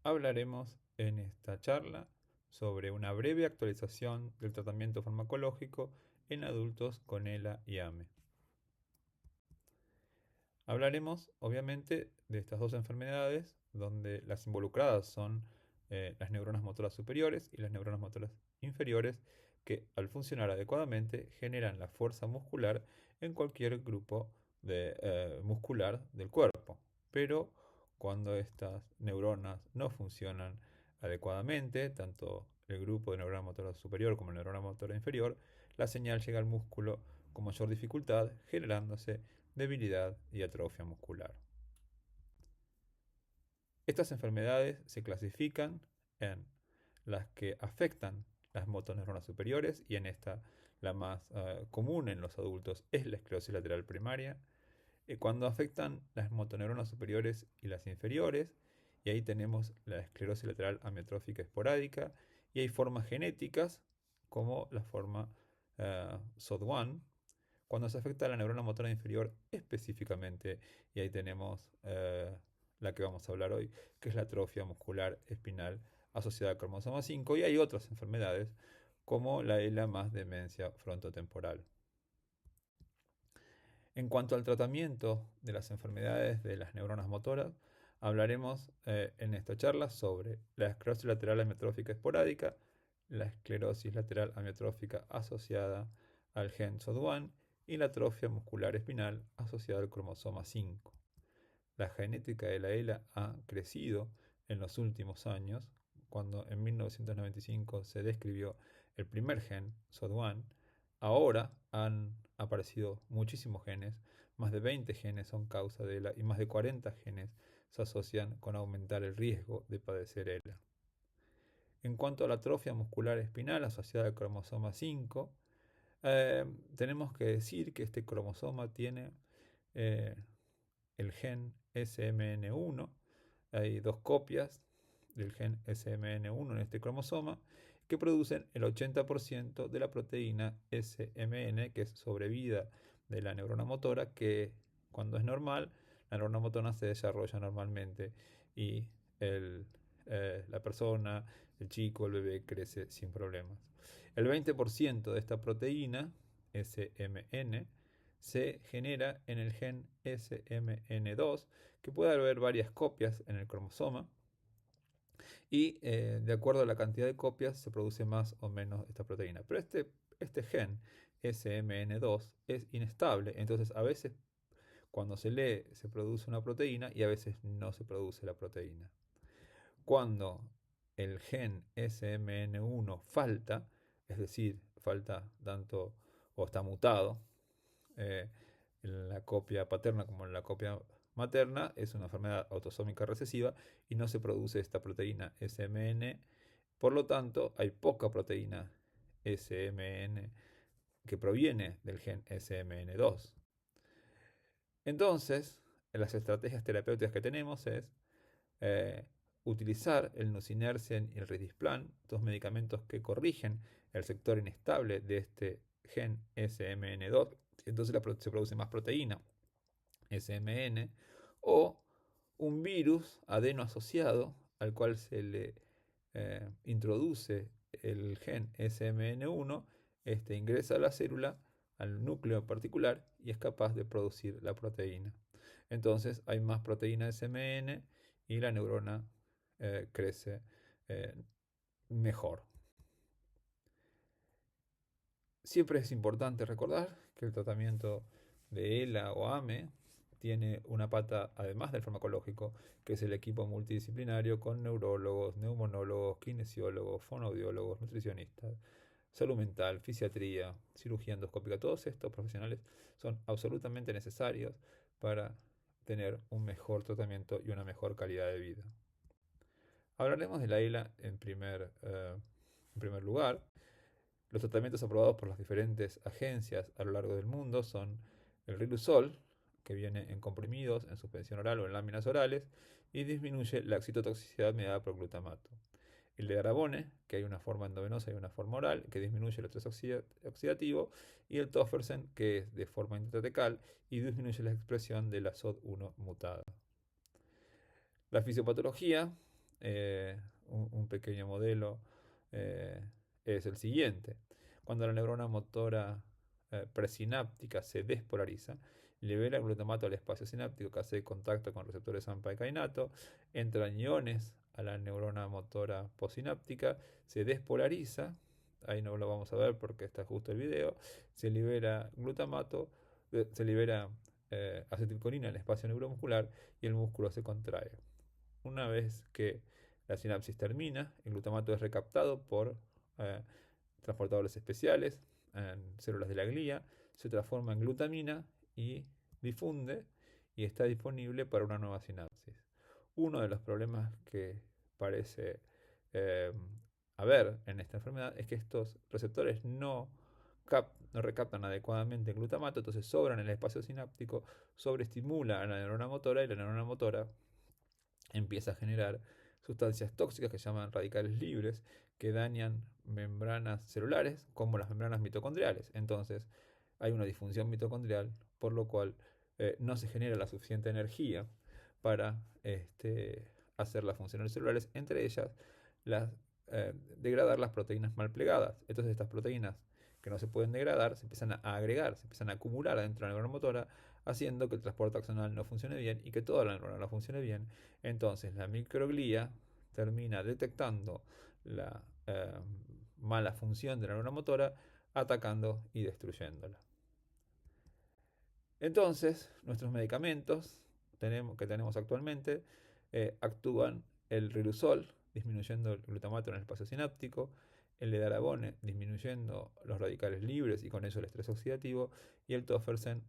Hablaremos en esta charla sobre una breve actualización del tratamiento farmacológico en adultos con ELA y AME. Hablaremos, obviamente, de estas dos enfermedades, donde las involucradas son las neuronas motoras superiores y las neuronas motoras inferiores, que al funcionar adecuadamente generan la fuerza muscular en cualquier grupo muscular del cuerpo. Pero cuando estas neuronas no funcionan adecuadamente, tanto el grupo de neurona motora superior como la neurona motora inferior, la señal llega al músculo con mayor dificultad, generándose debilidad y atrofia muscular. Estas enfermedades se clasifican en las que afectan las motoneuronas superiores, y en esta la más común en los adultos es la esclerosis lateral primaria, cuando afectan las motoneuronas superiores y las inferiores, y ahí tenemos la esclerosis lateral amiotrófica esporádica, y hay formas genéticas como la forma SOD1, cuando se afecta a la neurona motora inferior específicamente, y ahí tenemos la que vamos a hablar hoy, que es la atrofia muscular espinal asociada al cromosoma 5, y hay otras enfermedades como la ELA más demencia frontotemporal. En cuanto al tratamiento de las enfermedades de las neuronas motoras, hablaremos en esta charla sobre la esclerosis lateral amiotrófica esporádica, la esclerosis lateral amiotrófica asociada al gen SOD1 y la atrofia muscular espinal asociada al cromosoma 5. La genética de la ELA ha crecido en los últimos años. Cuando en 1995 se describió el primer gen, SOD1, ahora han aparecido muchísimos genes, más de 20 genes son causa de ELA y más de 40 genes se asocian con aumentar el riesgo de padecer ELA. En cuanto a la atrofia muscular espinal asociada al cromosoma 5, tenemos que decir que este cromosoma tiene eh, el gen SMN1. Hay dos copias del gen SMN1 en este cromosoma que producen el 80% de la proteína SMN, que es sobrevida de la neurona motora, que cuando es normal, la neurona motora se desarrolla normalmente y la persona, el chico, el bebé crece sin problemas. El 20% de esta proteína SMN se genera en el gen SMN2, que puede haber varias copias en el cromosoma, y de acuerdo a la cantidad de copias se produce más o menos esta proteína. Pero este gen SMN2 es inestable, entonces a veces cuando se lee se produce una proteína y a veces no se produce la proteína. Cuando el gen SMN1 falta, es decir, falta tanto o está mutado, en la copia paterna como en la copia materna, es una enfermedad autosómica recesiva y no se produce esta proteína SMN. Por lo tanto, hay poca proteína SMN que proviene del gen SMN2. Entonces, las estrategias terapéuticas que tenemos es eh, utilizar el nusinersen y el ridisplan, dos medicamentos que corrigen el sector inestable de este gen SMN2, entonces se produce más proteína SMN, o un virus adeno asociado al cual se le introduce el gen SMN1, este ingresa a la célula, al núcleo en particular, y es capaz de producir la proteína. Entonces hay más proteína SMN y la neurona crece mejor. Siempre es importante recordar que el tratamiento de ELA o AME tiene una pata, además del farmacológico, que es el equipo multidisciplinario con neurólogos, neumonólogos, kinesiólogos, fonoaudiólogos, nutricionistas, salud mental, fisiatría, cirugía endoscópica. Todos estos profesionales son absolutamente necesarios para tener un mejor tratamiento y una mejor calidad de vida. Hablaremos de la ELA en primer lugar. Los tratamientos aprobados por las diferentes agencias a lo largo del mundo son el Riluzol, que viene en comprimidos, en suspensión oral o en láminas orales, y disminuye la excitotoxicidad mediada por glutamato. El de Darabone, que hay una forma endovenosa y una forma oral, que disminuye el estrés oxidativo, y el Tofersen, que es de forma intratecal y disminuye la expresión de la SOD1 mutada. La fisiopatología un pequeño modelo eh, es el siguiente. Cuando la neurona motora presináptica se despolariza, libera glutamato al espacio sináptico que hace contacto con receptores AMPA y kainato, entran iones a la neurona motora postsináptica, se despolariza, ahí no lo vamos a ver porque está justo el video, se libera glutamato, se libera acetilcolina en el espacio neuromuscular y el músculo se contrae. Una vez que la sinapsis termina, el glutamato es recaptado por eh, transportadores especiales en células de la glía, se transforma en glutamina y difunde y está disponible para una nueva sinapsis. Uno de los problemas que parece eh, haber en esta enfermedad es que estos receptores no recaptan adecuadamente el glutamato, entonces sobran en el espacio sináptico, sobreestimula a la neurona motora y la neurona motora empieza a generar sustancias tóxicas que se llaman radicales libres que dañan membranas celulares como las membranas mitocondriales. Entonces hay una disfunción mitocondrial por lo cual no se genera la suficiente energía para hacer las funciones celulares, entre ellas degradar las proteínas mal plegadas. Entonces estas proteínas que no se pueden degradar se empiezan a agregar, se empiezan a acumular dentro de la neurona motora, haciendo que el transporte axonal no funcione bien y que toda la neurona no funcione bien. Entonces la microglía termina detectando la mala función de la neurona motora, atacando y destruyéndola. Entonces, nuestros medicamentos que tenemos actualmente actúan el riluzol, disminuyendo el glutamato en el espacio sináptico, el edarabone, disminuyendo los radicales libres y con eso el estrés oxidativo, y el tofersen,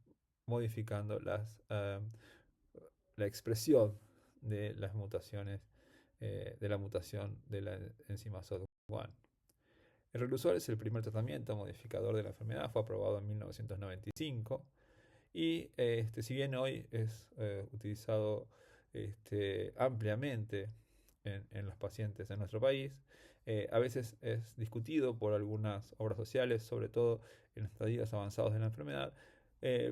modificando la expresión de las mutaciones, de la mutación de la enzima SOD1. El riluzol es el primer tratamiento modificador de la enfermedad, fue aprobado en 1995 y si bien hoy es utilizado ampliamente en los pacientes en nuestro país, a veces es discutido por algunas obras sociales, sobre todo en estadios avanzados de la enfermedad,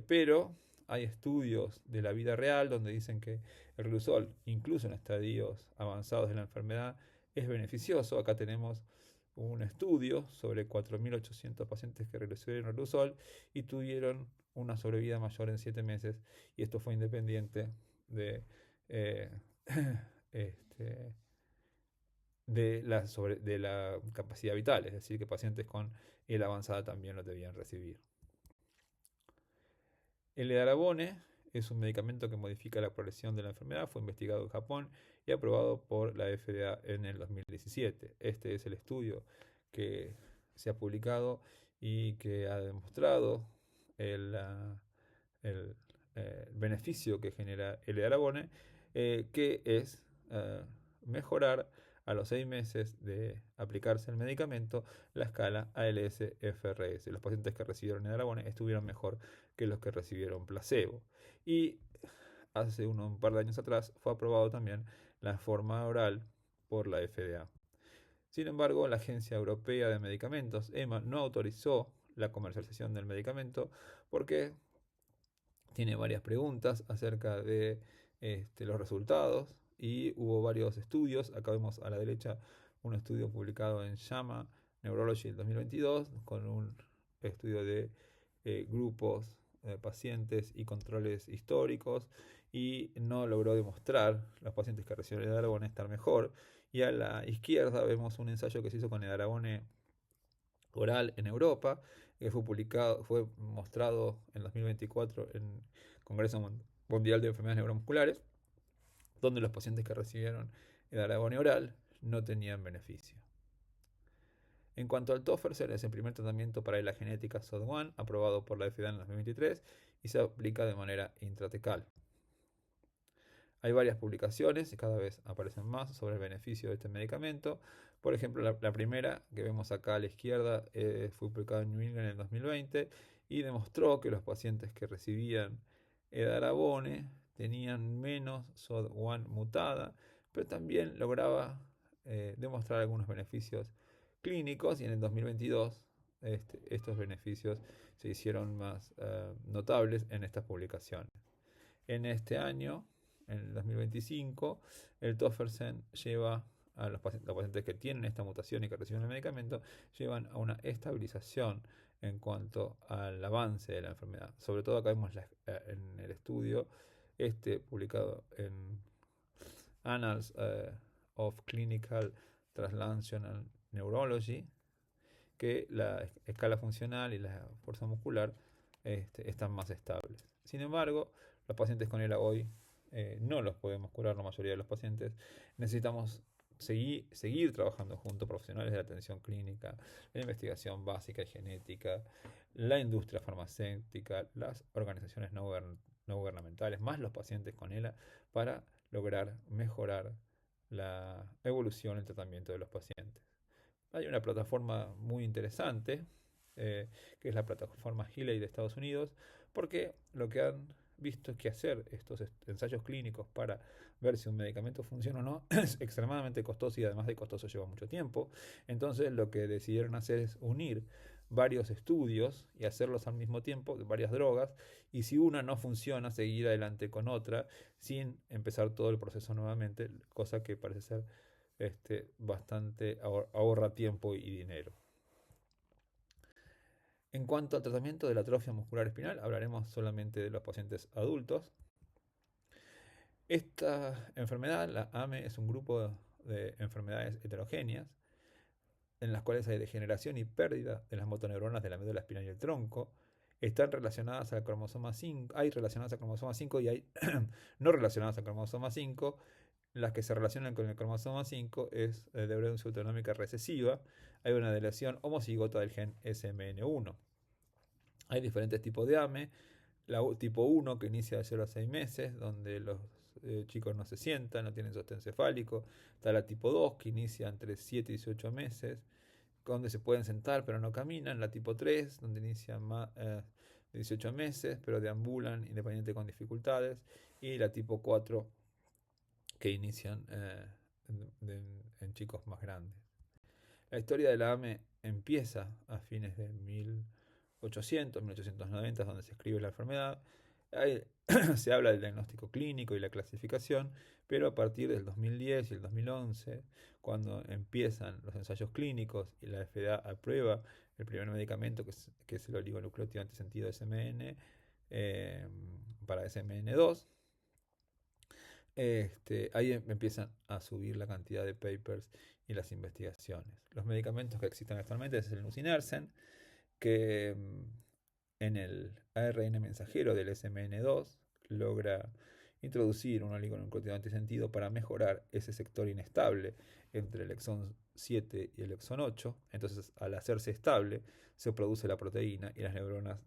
pero hay estudios de la vida real donde dicen que el riluzol, incluso en estadios avanzados de la enfermedad, es beneficioso. Acá tenemos un estudio sobre 4.800 pacientes que recibieron riluzol y tuvieron una sobrevida mayor en 7 meses, y esto fue independiente de, eh, este, de la capacidad vital, es decir, que pacientes con ELA avanzada también lo debían recibir. El edarabone es un medicamento que modifica la progresión de la enfermedad, fue investigado en Japón y aprobado por la FDA en el 2017. Este es el estudio que se ha publicado y que ha demostrado el, el beneficio que genera el edarabone, que es mejorar a los 6 meses de aplicarse el medicamento la escala ALS-FRS. Los pacientes que recibieron edarabone estuvieron mejor que los que recibieron placebo. Y hace un par de años atrás fue aprobado también la forma oral por la FDA. Sin embargo, la Agencia Europea de Medicamentos, EMA, no autorizó la comercialización del medicamento porque tiene varias preguntas acerca de los resultados y hubo varios estudios. Acá vemos a la derecha un estudio publicado en JAMA Neurology del 2022 con un estudio de grupos, pacientes y controles históricos, y no logró demostrar los pacientes que recibieron edarabone estar mejor. Y a la izquierda vemos un ensayo que se hizo con edarabone oral en Europa, que fue mostrado en 2024 en el Congreso Mundial de Enfermedades Neuromusculares, donde los pacientes que recibieron edarabone oral no tenían beneficio. En cuanto al tofersen, es el primer tratamiento para la genética SOD1, aprobado por la FDA en el 2023 y se aplica de manera intratecal. Hay varias publicaciones y cada vez aparecen más sobre el beneficio de este medicamento. Por ejemplo, la primera que vemos acá a la izquierda fue publicada en New England en el 2020 y demostró que los pacientes que recibían edarabone tenían menos SOD1 mutada, pero también lograba demostrar algunos beneficios clínicos, y en el 2022 estos beneficios se hicieron más notables en estas publicaciones. En este año en el 2025, el tofersen lleva a los pacientes que tienen esta mutación y que reciben el medicamento, llevan a una estabilización en cuanto al avance de la enfermedad. Sobre todo acá vemos en el estudio publicado en Annals of Clinical Translational Neurology, que la escala funcional y la fuerza muscular están más estables. Sin embargo, los pacientes con ELA hoy no los podemos curar, la mayoría de los pacientes. Necesitamos seguir trabajando junto a profesionales de la atención clínica, la investigación básica y genética, la industria farmacéutica, las organizaciones no gubernamentales, más los pacientes con ELA, para lograr mejorar la evolución y el tratamiento de los pacientes. Hay una plataforma muy interesante, que es la plataforma Healey de Estados Unidos, porque lo que han visto es que hacer estos ensayos clínicos para ver si un medicamento funciona o no es extremadamente costoso, y además de costoso lleva mucho tiempo. Entonces lo que decidieron hacer es unir varios estudios y hacerlos al mismo tiempo, de varias drogas, y si una no funciona, seguir adelante con otra sin empezar todo el proceso nuevamente, cosa que parece ser bastante ahorra tiempo y dinero. En cuanto al tratamiento de la atrofia muscular espinal, hablaremos solamente de los pacientes adultos. Esta enfermedad, la AME, es un grupo de enfermedades heterogéneas en las cuales hay degeneración y pérdida de las motoneuronas de la médula espinal y el tronco. Están relacionadas al cromosoma 5, hay relacionadas al cromosoma 5 y hay no relacionadas al cromosoma 5. Las que se relacionan con el cromosoma 5 es de herencia autonómica recesiva. Hay una deleción homocigota del gen SMN1. Hay diferentes tipos de AME. La tipo 1, que inicia de 0 a 6 meses, donde los chicos no se sientan, no tienen sostén cefálico. Está la tipo 2, que inicia entre 7 y 18 meses, donde se pueden sentar pero no caminan. La tipo 3, donde inician más de 18 meses, pero deambulan independiente con dificultades. Y la tipo 4, que inician en chicos más grandes. La historia de la AME empieza a fines de 1800, 1890, donde se escribe la enfermedad. Ahí se habla del diagnóstico clínico y la clasificación, pero a partir del 2010 y el 2011, cuando empiezan los ensayos clínicos y la FDA aprueba el primer medicamento, que es el oligonucleótido antisentido SMN, para SMN2, ahí empiezan a subir la cantidad de papers y las investigaciones. Los medicamentos que existen actualmente es el nusinersen, que en el ARN mensajero del SMN2 logra introducir un oligonucleótido antisentido para mejorar ese sector inestable entre el exón 7 y el exón 8. Entonces, al hacerse estable, se produce la proteína y las neuronas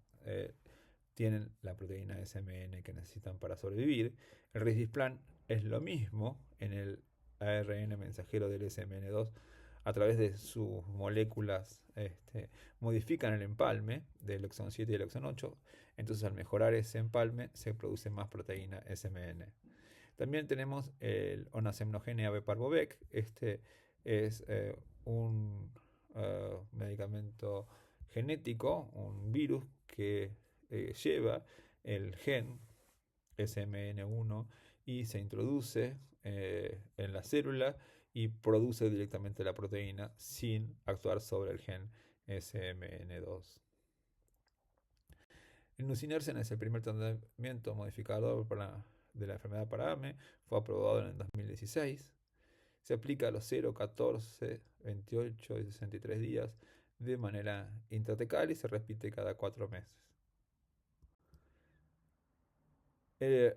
tienen la proteína SMN que necesitan para sobrevivir. El Risdiplam es lo mismo en el ARN mensajero del SMN2. A través de sus moléculas modifican el empalme del exón 7 y el exón 8. Entonces, al mejorar ese empalme, se produce más proteína SMN. También tenemos el onasemnogene abeparvovec. Este es un medicamento genético, un virus que lleva el gen SMN1 y se introduce en la célula y produce directamente la proteína sin actuar sobre el gen SMN2. El nusinersen es el primer tratamiento modificador de la enfermedad para AME. Fue aprobado en el 2016. Se aplica a los 0, 14, 28 y 63 días de manera intratecal y se repite cada 4 meses.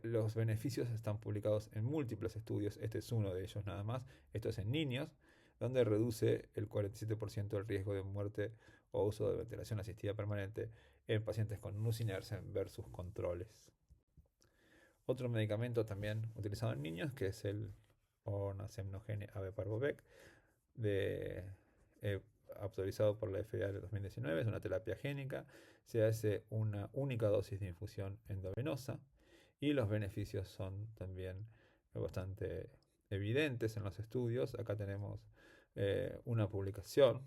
Los beneficios están publicados en múltiples estudios. Este es uno de ellos nada más. Esto es en niños, donde reduce el 47% el riesgo de muerte o uso de ventilación asistida permanente en pacientes con nusinersen versus controles. Otro medicamento también utilizado en niños, que es el onasemnogene abeparvovec, autorizado por la FDA en 2019, es una terapia génica. Se hace una única dosis de infusión endovenosa y los beneficios son también bastante evidentes en los estudios. Acá tenemos una publicación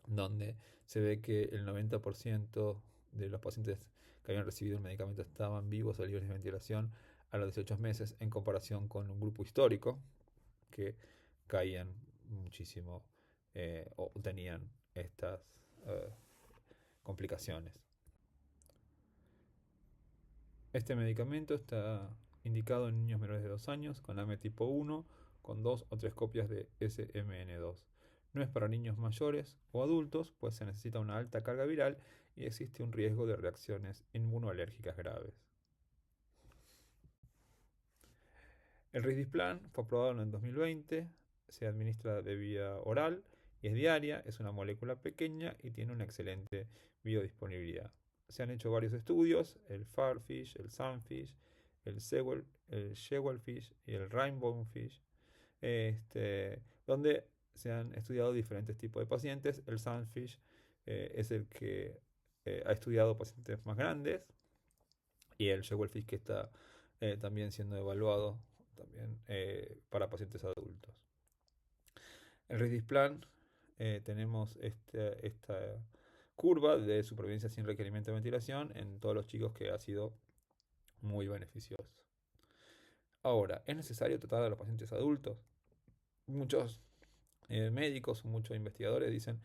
donde se ve que el 90% de los pacientes que habían recibido el medicamento estaban vivos o libres de ventilación a los 18 meses en comparación con un grupo histórico que caían muchísimo o tenían estas eh, complicaciones. Este medicamento está indicado en niños menores de 2 años con AME tipo 1 con 2 o 3 copias de SMN2. No es para niños mayores o adultos, pues se necesita una alta carga viral y existe un riesgo de reacciones inmunoalérgicas graves. El Risdiplam fue aprobado en 2020, se administra de vía oral y es diaria, es una molécula pequeña y tiene una excelente biodisponibilidad. Se han hecho varios estudios, el Farfish, el Sunfish, el Jewelfish y el Rainbow Fish, donde se han estudiado diferentes tipos de pacientes. El Sunfish es el que ha estudiado pacientes más grandes y el Jewelfish que está también siendo evaluado también para pacientes adultos. El Risdiplam tenemos esta curva de supervivencia sin requerimiento de ventilación en todos los chicos que ha sido muy beneficioso. Ahora, ¿es necesario tratar a los pacientes adultos? Muchos médicos, muchos investigadores dicen,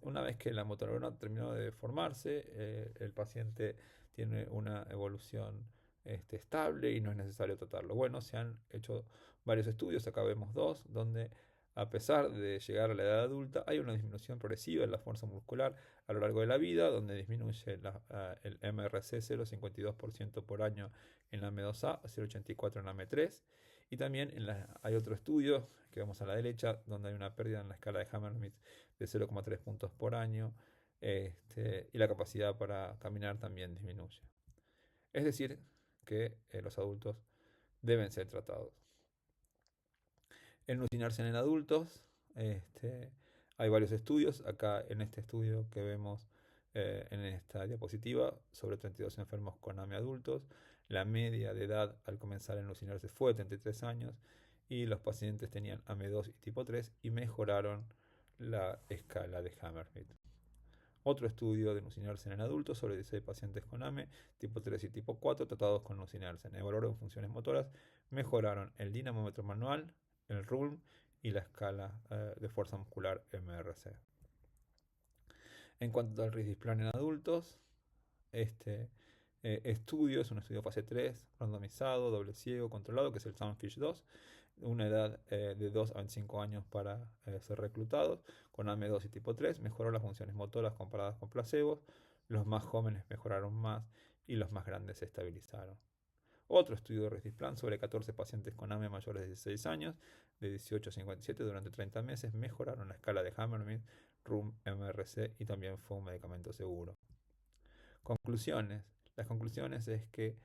una vez que la motoneurona terminó de formarse, el paciente tiene una evolución estable y no es necesario tratarlo. Bueno, se han hecho varios estudios, acá vemos dos, donde a pesar de llegar a la edad adulta, hay una disminución progresiva en la fuerza muscular a lo largo de la vida, donde disminuye el MRC 0,52% por año en la M2A, 0,84 en la M3, y también hay otro estudio que vemos a la derecha, donde hay una pérdida en la escala de Hammersmith de 0,3 puntos por año, y la capacidad para caminar también disminuye. Es decir, que los adultos deben ser tratados. El nusinersen en adultos, hay varios estudios. Acá en este estudio que vemos en esta diapositiva, sobre 32 enfermos con AME adultos, la media de edad al comenzar el nusinersen fue de 33 años y los pacientes tenían AME 2 y tipo 3 y mejoraron la escala de Hammersmith. Otro estudio de nusinersen en adultos sobre 16 pacientes con AME tipo 3 y tipo 4 tratados con nusinersen. Evaluaron funciones motoras, mejoraron el dinamómetro manual, el RULM y la escala de fuerza muscular MRC. En cuanto al Risdiplam en adultos, este estudio es un estudio fase 3, randomizado, doble ciego, controlado, que es el Sunfish 2, una edad de 2 a 25 años para ser reclutados, con AME2 y tipo 3, mejoró las funciones motoras comparadas con placebos, los más jóvenes mejoraron más y los más grandes se estabilizaron. Otro estudio de Risdiplam sobre 14 pacientes con AME mayores de 16 años, de 18 a 57 durante 30 meses, mejoraron la escala de Hammersmith, RULM, MRC y también fue un medicamento seguro. Conclusiones. Las conclusiones es que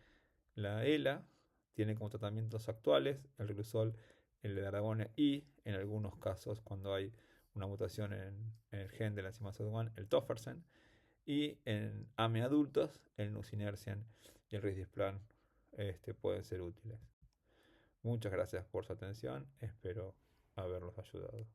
la ELA tiene como tratamientos actuales el Riluzol, el edaravone y, en algunos casos, cuando hay una mutación en el gen de la enzima SOD1, el Tofersen, y en AME adultos, el nusinersen y el Risdiplam pueden ser útiles. Muchas gracias por su atención, espero haberlos ayudado.